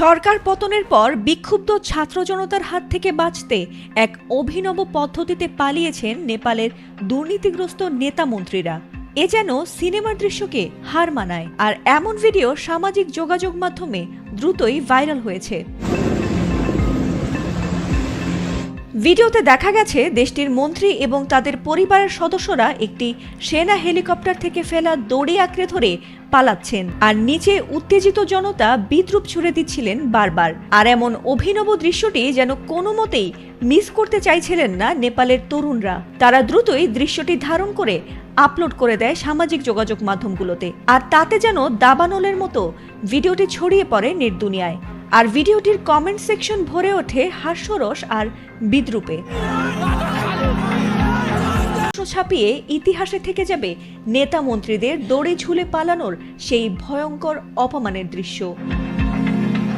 সরকার পতনের পর বিক্ষুব্ধ ছাত্র জনতার হাত থেকে বাঁচতে এক অভিনব পদ্ধতিতে পালিয়েছেন নেপালের দুর্নীতিগ্রস্ত নেতা মন্ত্রীরা। এ যেন সিনেমার দৃশ্যকে হার মানায়। আর এমন ভিডিও সামাজিক যোগাযোগ মাধ্যমে দ্রুতই ভাইরাল হয়েছে। ভিডিওতে দেখা গেছে দেশটির মন্ত্রী এবং তাদের পরিবারের সদস্যরা একটি সেনা হেলিকপ্টার থেকে ফেলা দড়ি আঁকড়ে ধরে পালাচ্ছেন, আর নিচে উত্তেজিত জনতা বিদ্রূপ ছুড়ে দিচ্ছিলেন বারবার। আর এমন অভিনব দৃশ্যটি যেন কোনো মতেই মিস করতে চাইছিলেন না নেপালের তরুণরা। তারা দ্রুতই দৃশ্যটি ধারণ করে আপলোড করে দেয় সামাজিক যোগাযোগ মাধ্যমগুলোতে, আর তাতে যেন দাবানলের মতো ভিডিওটি ছড়িয়ে পড়ে নেট দুনিয়ায়। আর ভিডিওটির কমেন্ট সেকশন ভরে ওঠে হাস্যরস আর বিদ্রূপে। ছাপিয়ে ইতিহাসে থেকে যাবে নেতা মন্ত্রীদের দড়ি ঝুলে পালানোর সেই ভয়ঙ্কর অপমানের দৃশ্য।